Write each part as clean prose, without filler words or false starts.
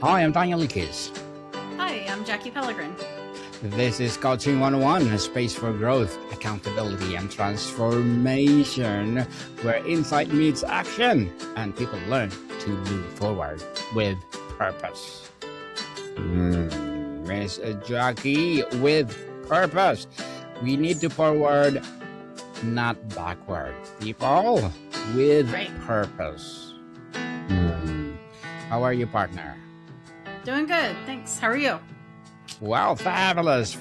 Hi, I'm Daniel Lucas. Hi, I'm Jackie Pellegrin. This is Coaching 101, a space for growth, accountability, and transformation, where insight meets action and people learn to move forward with purpose. Miss Jackie, with purpose. We need to forward, not backward. People with purpose. How are you, partner? Doing good, thanks. How are you? Well, fabulous,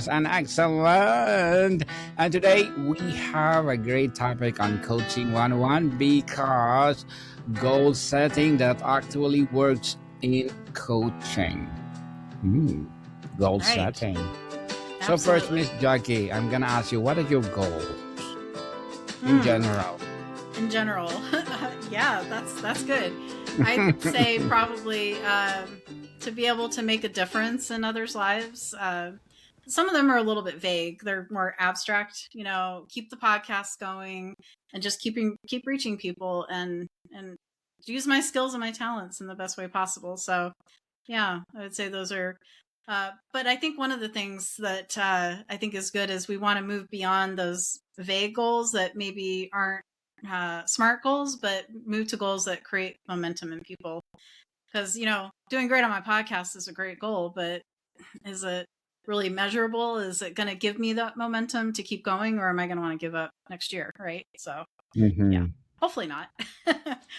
and excellent. And today we have a great topic on Coaching 101 because goal setting that actually works in coaching. Goal setting. Absolutely. So first, Miss Jackie, I'm going to ask you, what are your goals in general? In general, yeah, that's good. I'd say probably to be able to make a difference in others' lives. Some of them are a little bit vague. They're more abstract, keep the podcast going and just keep reaching people and use my skills and my talents in the best way possible. So yeah, I would say those are, but I think one of the things that I think is good is we want to move beyond those vague goals that maybe aren't smart goals, but move to goals that create momentum in people. Because, doing great on my podcast is a great goal, but is it really measurable? Is it going to give me that momentum to keep going, or am I going to want to give up next year? Right. So, yeah, hopefully not.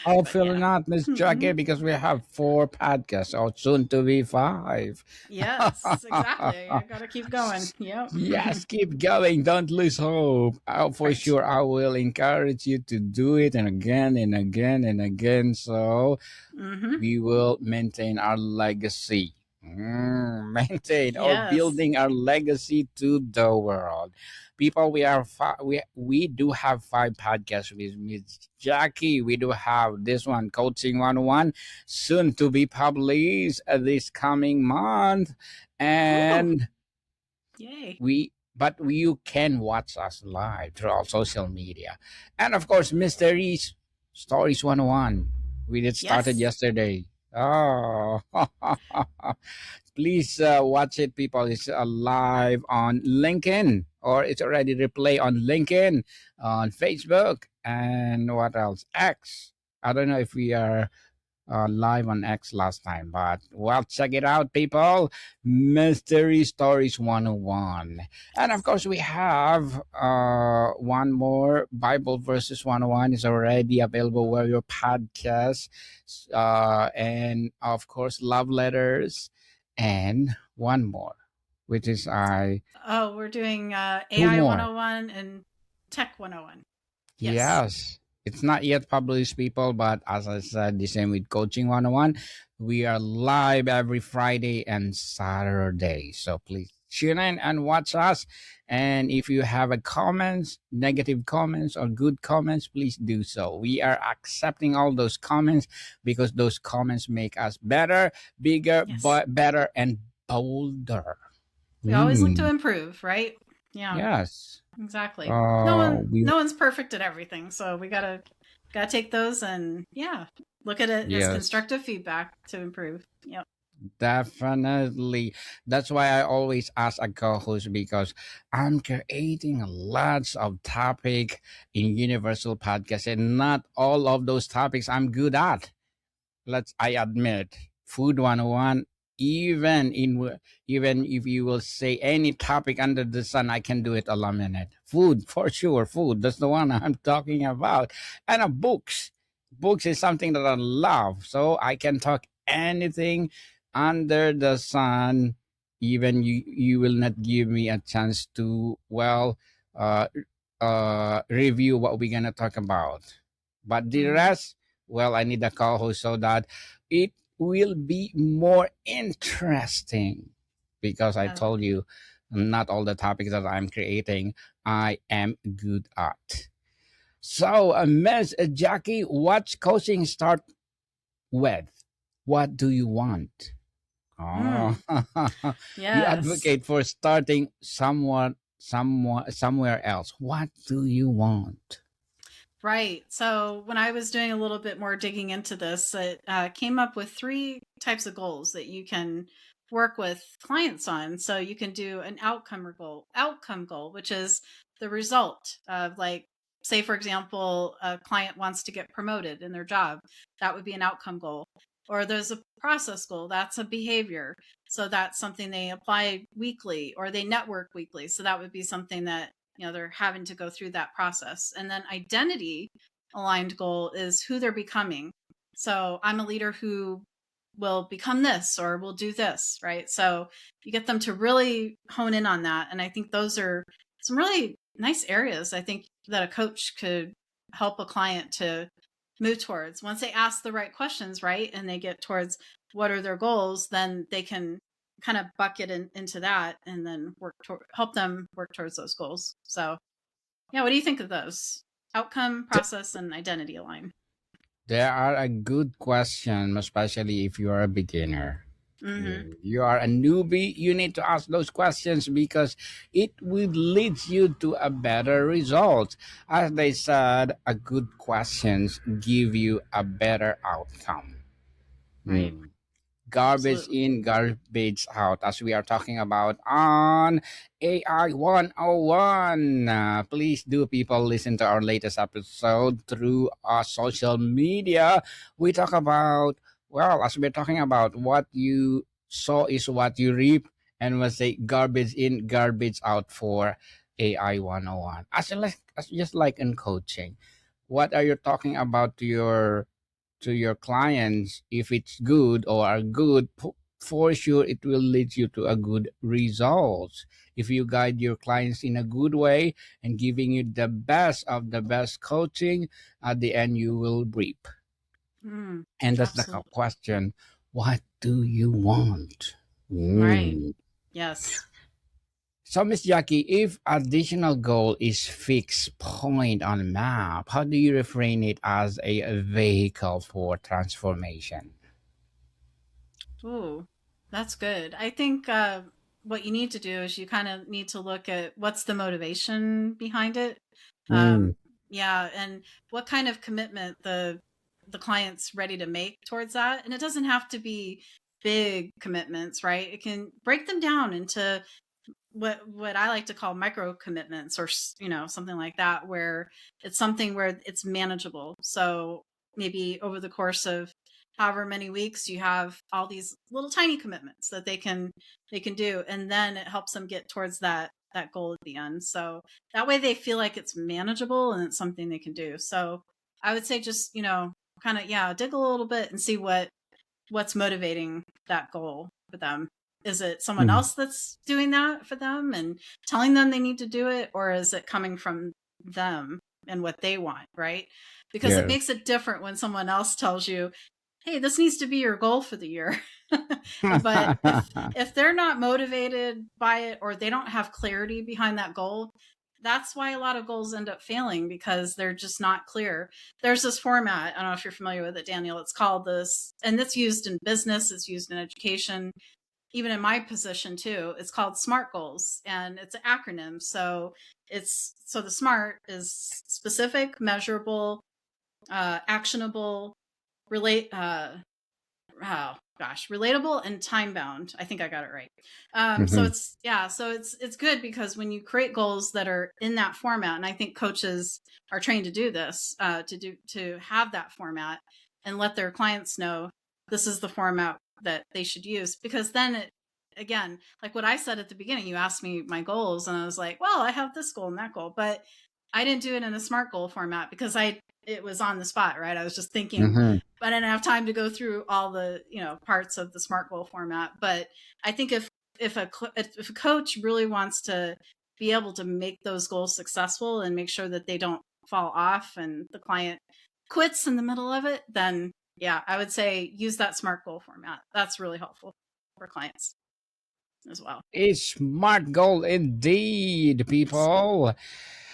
Hopefully not, Miss Jackie, because we have 4 podcasts, or soon to be 5. Yes, exactly. I got to keep going. Yep. Yes, keep going. Don't lose hope. For sure, I will encourage you to do it and again and again and again. So we will maintain our legacy. Maintain or building our legacy to the world. People, we do have 5 podcasts with Miss Jackie. We do have this one, Coaching 101, soon to be published this coming month. And yay. But you can watch us live through our social media. And of course, Mysteries Stories 101. We did started yesterday. Oh, please watch it, people. It's live on LinkedIn, or it's already replay on LinkedIn, on Facebook, and what else? X. I don't know if we are live on X last time, but well, check it out, people. Mystery Stories 101. And of course, we have one more, Bible Verses 101 is already available where your podcast, and of course, Love Letters, and one more, which is we're doing AI 101 and Tech 101. Yes. It's not yet published, people, but as I said, the same with Coaching 101. We are live every Friday and Saturday. So please tune in and watch us. And if you have a comments, negative comments or good comments, please do so. We are accepting all those comments because those comments make us better, bigger, better, and bolder. We always look to improve, right? Yeah. Yes. Exactly. No one's perfect at everything, so we gotta take those and look at it as constructive feedback to improve. Yep. Definitely. That's why I always ask a co-host, because I'm creating lots of topic in Universal Podcast, and not all of those topics I'm good at. I admit, Food 101. Even if you will say any topic under the sun, I can do it a minute. Food, for sure. Food, that's the one I'm talking about. And books is something that I love, so I can talk anything under the sun. Even you will not give me a chance to review what we're gonna talk about. But the rest, I need a co-host so that it will be more interesting, because I told you, not all the topics that I'm creating I am good at. So Ms. Jackie, what's coaching start with? What do you want? You advocate for starting somewhere else. What do you want? Right. So when I was doing a little bit more digging into this, it came up with three types of goals that you can work with clients on. So you can do an outcome goal, which is the result of, like, say for example, a client wants to get promoted in their job. That would be an outcome goal. Or there's a process goal. That's a behavior. So that's something they apply weekly, or they network weekly. So that would be something that, they're having to go through that process. And then identity aligned goal is who they're becoming. So I'm a leader who will become this or will do this, right? So you get them to really hone in on that. And I think those are some really nice areas, I think, that a coach could help a client to move towards. Once they ask the right questions, right, and they get towards what are their goals, then they can kind of bucket into that and then help them work towards those goals. So yeah, what do you think of those? Outcome, process, and identity align. They are a good question, especially if you are a beginner. Mm-hmm. You are a newbie, you need to ask those questions because it will lead you to a better result. As they said, a good questions give you a better outcome. Right. Hmm. Garbage Absolutely. in, garbage out, as we are talking about on AI 101. Please do, people, listen to our latest episode through our social media. We talk about, well, as we're talking about, what you sow is what you reap, and we'll say garbage in, garbage out for AI 101. As just like in coaching, what are you talking about to your clients? If it's good or are good, for sure it will lead you to a good results. If you guide your clients in a good way and giving you the best of the best coaching, at the end you will reap. Mm, And that's the absolutely. question: what do you want? Right. Mm. Yes. So, Miss Jackie, if additional goal is fixed point on map, how do you reframe it as a vehicle for transformation? Ooh, that's good. I think what you need to do is you kind of need to look at what's the motivation behind it. Um, Mm. yeah, and what kind of commitment the client's ready to make towards that. And it doesn't have to be big commitments, right? It can break them down into what I like to call micro commitments, or something like that, where it's something where it's manageable. So maybe over the course of however many weeks, you have all these little tiny commitments that they can do, and then it helps them get towards that goal at the end. So that way they feel like it's manageable and it's something they can do. So I would say just, kind of, yeah, dig a little bit and see what's motivating that goal for them. Is it someone Mhm. else that's doing that for them and telling them they need to do it, or is it coming from them and what they want, right? Because it Yeah. makes it different when someone else tells you, hey, this needs to be your goal for the year. But if they're not motivated by it, or they don't have clarity behind that goal, that's why a lot of goals end up failing, because they're just not clear. There's this format, I don't know if you're familiar with it, Daniel. It's called this, and it's used in business, it's used in education, even in my position too. It's called SMART goals, and it's an acronym. So the SMART is specific, measurable, actionable, relate oh gosh, relatable, and time bound. I think I got it right. So Mhm. it's good, because when you create goals that are in that format, and I think coaches are trained to do this, to have that format and let their clients know this is the format that they should use. Because then it, again, like what I said at the beginning, you asked me my goals, and I was like, well, I have this goal and that goal, but I didn't do it in a SMART goal format because it was on the spot, right? I was just thinking, Mhm. but I didn't have time to go through all the parts of the SMART goal format. But I think if a coach really wants to be able to make those goals successful and make sure that they don't fall off and the client quits in the middle of it, then yeah, I would say use that SMART goal format. That's really helpful for clients as well. A smart goal indeed, Yes. people.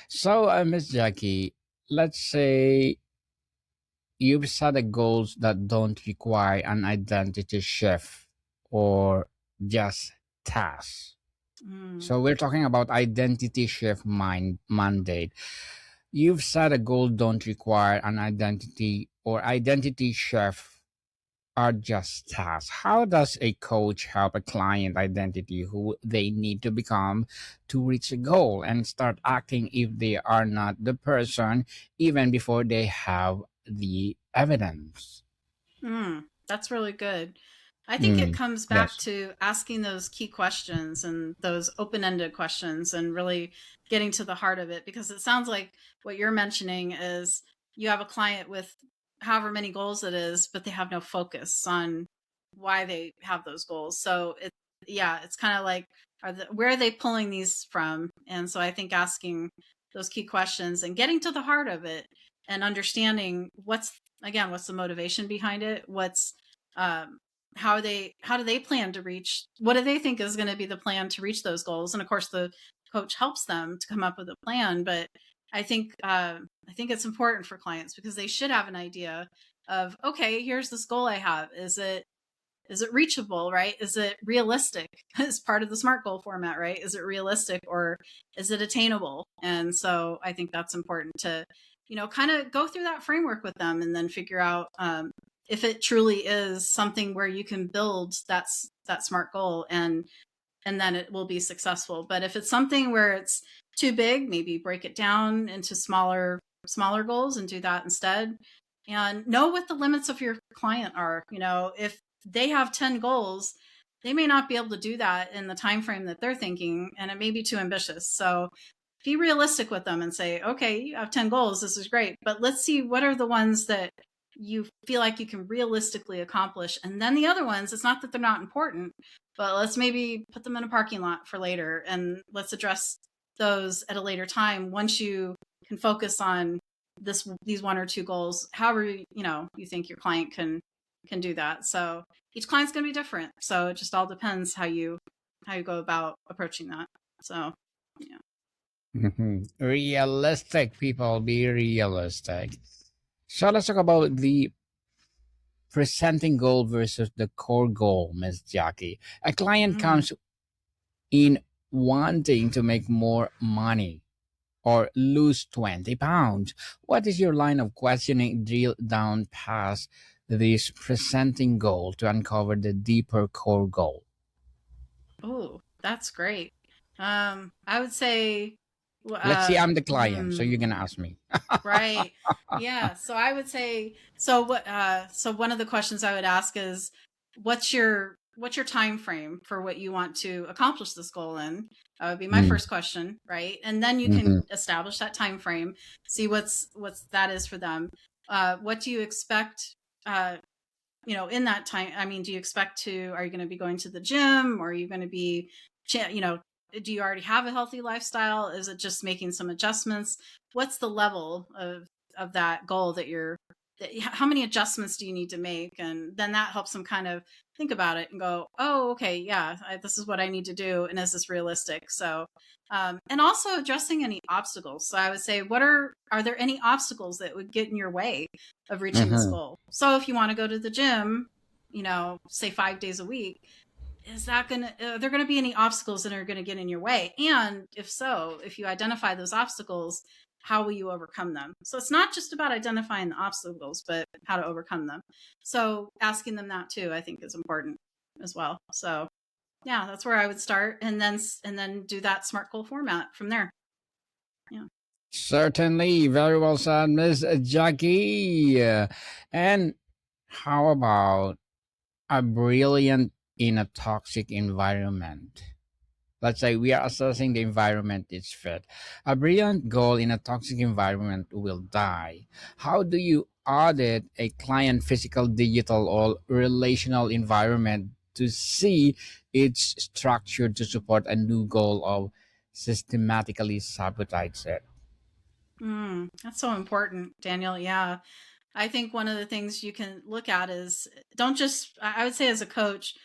So, Miss Jackie, let's say you've set a goals that don't require an identity shift or just tasks. Mm, So we're talking about identity shift mind mandate. You've said a goal don't require an identity or identity chef are just tasks. How does a coach help a client identity who they need to become to reach a goal and start acting if they are not the person even before they have the evidence? That's really good. I think it Mm, comes back yes. to asking those key questions and those open ended questions and really getting to the heart of it, because it sounds like what you're mentioning is you have a client with however many goals it is, but they have no focus on why they have those goals. So yeah, it's kind of like, where are they pulling these from? And so I think asking those key questions and getting to the heart of it and understanding what's the motivation behind it, um, how do they plan to reach, what do they think is going to be the plan to reach those goals, and of course the coach helps them to come up with a plan. But I think it's important for clients because they should have an idea of, okay, here's this goal I have. Is it reachable, right? Is it realistic? As part of the SMART goal format, right? Is it realistic or is it attainable? And so I think that's important to, kind of go through that framework with them and then figure out, if it truly is something where you can build that SMART goal, and then it will be successful. But if it's something where it's too big, maybe break it down into smaller goals and do that instead. And know what the limits of your client are. If they have 10 goals, they may not be able to do that in the time frame that they're thinking, and it may be too ambitious. So be realistic with them and say, okay, you have 10 goals, this is great, but let's see what are the ones that you feel like you can realistically accomplish. And then the other ones, it's not that they're not important, but let's maybe put them in a parking lot for later, and let's address those at a later time once you can focus on these one or two goals, however you think your client can do that. So each client's going to be different, so it just all depends how you go about approaching that. So yeah. Mhm. Realistic people, be realistic. So let's talk about the presenting goal versus the core goal, Miss Jackie. A client Mm. comes in wanting to make more money or lose 20 pounds. What is your line of questioning drill down past this presenting goal to uncover the deeper core goal? Oh, that's great. I would say, Let's see, I'm the client, so you're gonna yeah, ask me. right. Yeah. So I would say, so one of the questions I would ask is, what's your time frame for what you want to accomplish this goal in? That would be my Mm, first question, right? And then you can mhm, establish that time frame, see what's that is for them. What do you expect? In that time, I mean, do you expect to, are you going to be going to the gym, or are you going to be, do you already have a healthy lifestyle? Is it just making some adjustments? What's the level of that goal how many adjustments do you need to make? And then that helps them kind of think about it and go, oh, okay, yeah, this is what I need to do. And is this realistic? So, and also addressing any obstacles. So I would say, are there any obstacles that would get in your way of reaching this mhm. goal? So if you want to go to the gym, say 5 days a week, are there gonna be any obstacles that are gonna get in your way? And if so, if you identify those obstacles, how will you overcome them? So it's not just about identifying the obstacles, but how to overcome them. So asking them that too, I think, is important as well. So yeah, that's where I would start, and then do that SMART goal format from there. Yeah. Certainly, very well said, Miss Jackie. And how about a brilliant in a toxic environment? Let's say we are assessing the environment it's fit. A brilliant goal in a toxic environment will die. How do you audit a client physical, digital, or relational environment to see its structure to support a new goal of systematically sabotage it? That's so important, Daniel. Yeah. I think one of the things you can look at is, don't just, I would say as a coach,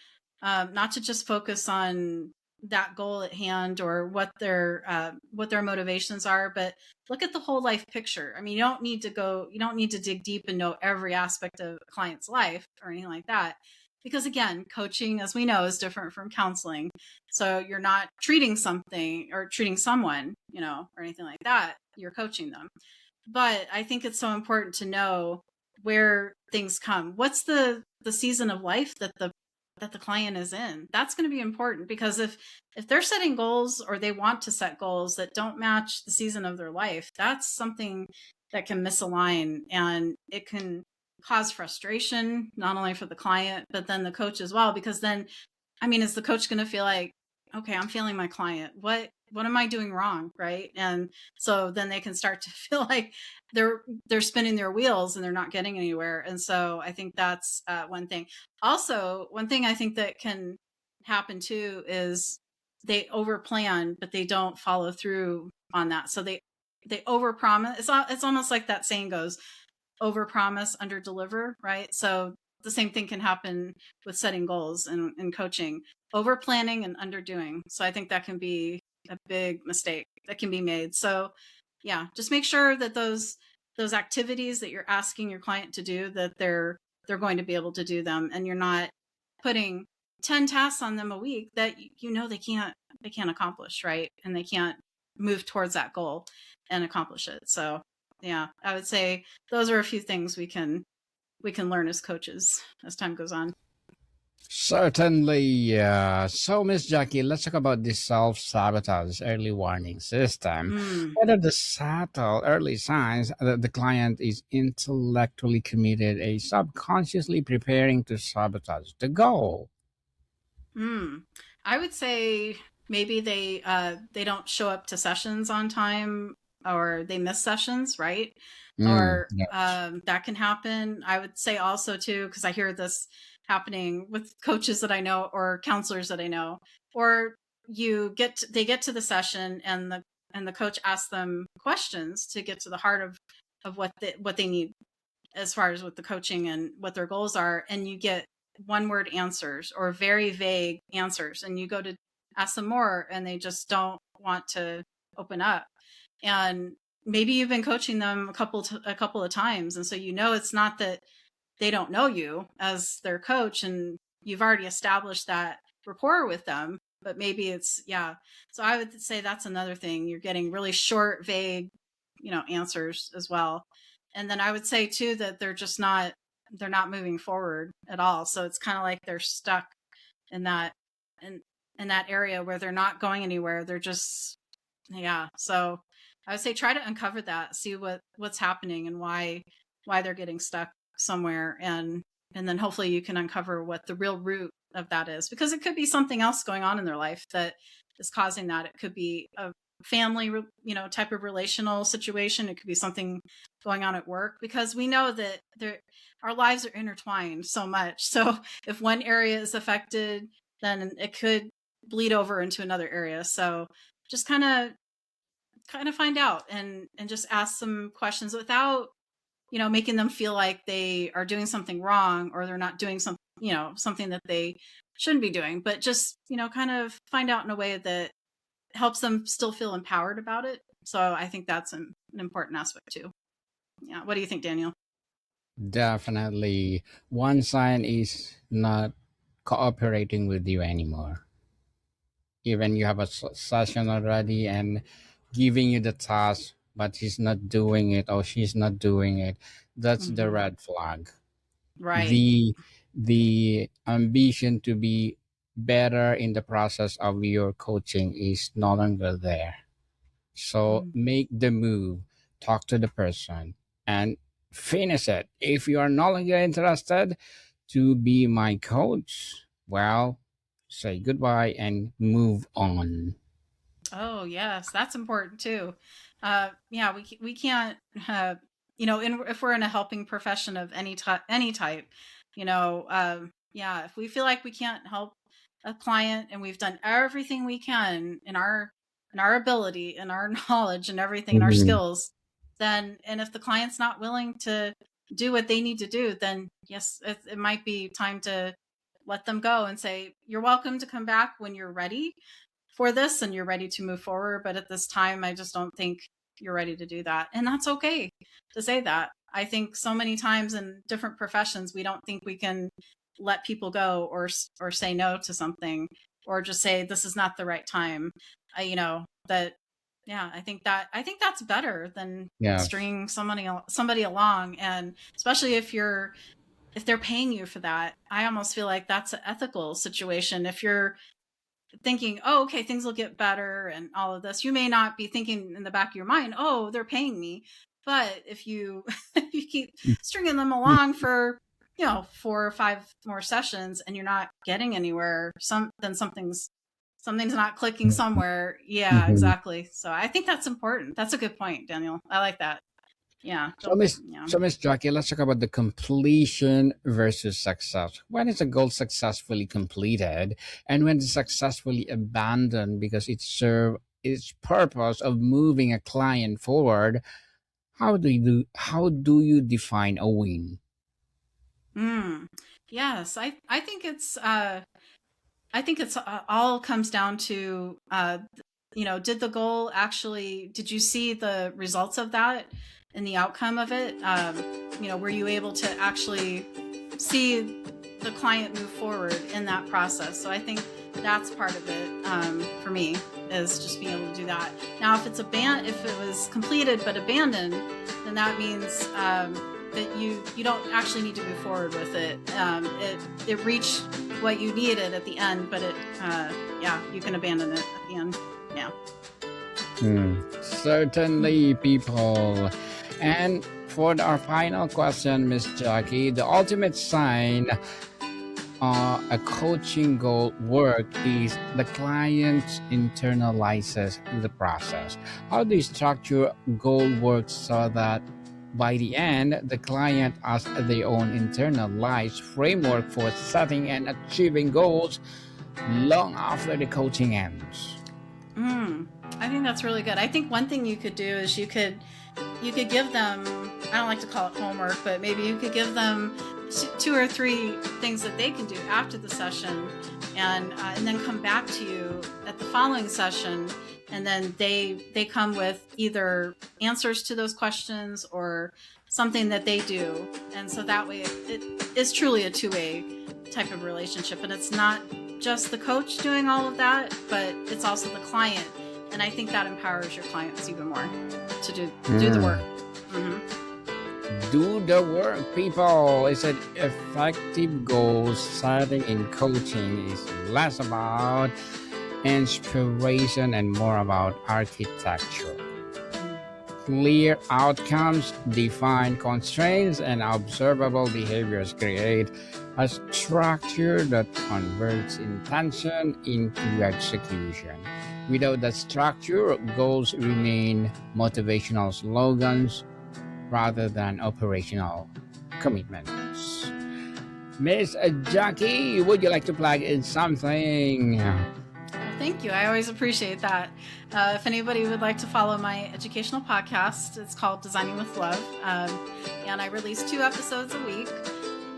not to just focus on that goal at hand or what their motivations are, but look at the whole life picture. I mean, you don't need to dig deep and know every aspect of a client's life or anything like that. Because again, coaching, as we know, is different from counseling. So you're not treating something or treating someone, or anything like that. you're coaching them. But I think it's so important to know where things come. What's the season of life that the client is in? That's going to be important, because if they're setting goals, or they want to set goals that don't match the season of their life, that's something that can misalign, and it can cause frustration, not only for the client, but then the coach as well. Because then, I mean, is the coach going to feel like, okay, I'm failing my client. What am I doing wrong? Right. And so then they can start to feel like they're spinning their wheels and they're not getting anywhere. And so I think that's one thing. Also, one thing I think that can happen too is they over plan, but they don't follow through on that. So they over promise. It's almost like that saying goes, over promise, under deliver, right? So the same thing can happen with setting goals and coaching, over planning and underdoing. So I think that can be a big mistake that can be made. So yeah, just make sure that those activities that you're asking your client to do, that they're going to be able to do them, and you're not putting 10 tasks on them a week that you know they can't accomplish, right? And they can't move towards that goal and accomplish it. So yeah, I would say those are a few things we can learn as coaches as time goes on. Certainly. So, Miss Jackie, let's talk about the self sabotage early warning system. Mm, What are the subtle early signs that the client is intellectually committed, a subconsciously preparing to sabotage the goal? mm. I would say maybe they don't show up to sessions on time, or they miss sessions, right? Or Yes. that can happen. I would say also too, because I hear this happening with coaches that I know, or counselors that I know, or they get to the session, and the coach asks them questions to get to the heart of what they need, as far as with the coaching and what their goals are, and you get one word answers or very vague answers, and you go to ask them more, and they just don't want to open up. And maybe you've been coaching them a couple of times, and so it's not that they don't know you as their coach, and you've already established that rapport with them, but maybe it's, yeah. So I would say that's another thing. You're getting really short, vague, answers as well. And then I would say too that they're not moving forward at all. So it's kind of like they're stuck in that in in that area where they're not going anywhere. They're just, yeah. So I would say try to uncover that, see what's happening, and why they're getting stuck somewhere, and then hopefully you can uncover what the real root of that is, because it could be something else going on in their life that is causing that. It could be a family, type of relational situation. It could be something going on at work, because we know that our lives are intertwined so much. So if one area is affected, then it could bleed over into another area. So just kind of find out, and just ask some questions without making them feel like they are doing something wrong, or they're not doing something that they shouldn't be doing, but just kind of find out in a way that helps them still feel empowered about it. So I think that's an important aspect too. Yeah, what do you think, Daniel? Definitely. One sign is not cooperating with you anymore. Even you have a session already and giving you the task, but he's not doing it or she's not doing it. That's the Hmm. red flag. Right. The ambition to be better in the process of your coaching is no longer there. So Mm. make the move, talk to the person, and finish it. If you are no longer interested to be my coach, well, say goodbye and move on. Oh yes, that's important too. Yeah, we can't, if we're in a helping profession of any type, yeah, if we feel like we can't help a client, and we've done everything we can in our ability and our knowledge and everything and our Mhm. skills, then, and if the client's not willing to do what they need to do, then yes, it might be time to let them go and say, you're welcome to come back when you're ready for this and you're ready to move forward. But at this time, I just don't think you're ready to do that. And that's okay to say that. I think so many times in different professions, we don't think we can let people go, or say no to something, or just say this is not the right time. That Yeah, I think that's better than Yes. stringing somebody along, and especially if they're paying you for that. I almost feel like that's an ethical situation. If you're thinking, oh, okay, things will get better and all of this, you may not be thinking in the back of your mind, oh, they're paying me. But if you if you keep stringing them along for 4 or 5 more sessions and you're not getting anywhere, then something's not clicking somewhere. Yeah, Mhm. exactly. So I think that's important. That's a good point, Daniel. I like that. Yeah, So, don't. Miss, Yeah. so Miss Jackie, let's talk about the completion versus success. When is a goal successfully completed, and when it's successfully abandoned because it served its purpose of moving a client forward? How do you define a win? Mm. Yes, I think it's all comes down to did the goal actually, did you see the results of that and the outcome of it? Were you able to actually see the client move forward in that process? So I think that's part of it, for me, is just being able to do that. Now, if it was completed but abandoned, then that means that you don't actually need to move forward with it. It reached what you needed at the end, but you can abandon it at the end. Yeah. Certainly, people. And for our final question, Miss Jackie, the ultimate sign a coaching goal work is the client internalizes the process. How do you structure goal work so that by the end, the client has their own internalized framework for setting and achieving goals long after the coaching ends? Mm, I think that's really good. I think one thing you could do is you could give them, I don't like to call it homework, but maybe you could give them 2 or 3 things that they can do after the session, and then come back to you at the following session, and then they come with either answers to those questions or something that they do, and so that way it is truly a two-way type of relationship, and it's not just the coach doing all of that, but it's also the client, and I think that empowers your clients even more to do the work. Hmm. Do the work, people. It's an effective goal setting in coaching is less about inspiration and more about architecture. Clear outcomes, defined constraints, and observable behaviors create a structure that converts intention into execution. Without that structure, goals remain motivational slogans rather than operational commitments. Miss Jackie, would you like to plug in something? Well, thank you. I always appreciate that. If anybody would like to follow my educational podcast, it's called Designing with Love, and I release 2 episodes a week.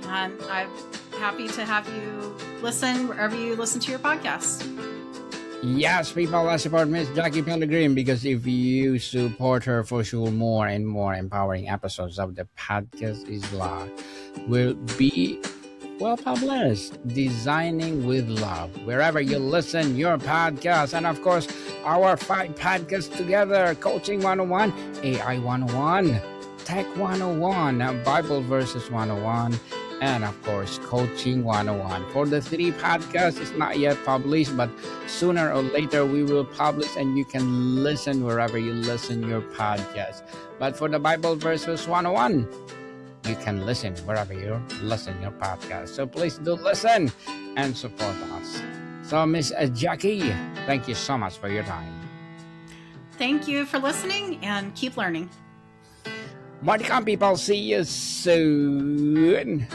And I'm happy to have you listen wherever you listen to your podcast. Yes, people, let's support Miss Jackie Pellegrin because if you support her, for sure, more and more empowering episodes of the podcast is live will be well published. Designing with Love, wherever you listen your podcast, and of course, our 5 podcasts together: Coaching 101, AI 101, Tech 101, Bible Verses 101. And of course, Coaching 101. For the 3 podcasts, it's not yet published, but sooner or later we will publish and you can listen wherever you listen your podcast. But for the Bible Verses 101, you can listen wherever you listen your podcast. So please do listen and support us. So Miss Jackie, thank you so much for your time. Thank you for listening and keep learning. More to come, people. See you soon.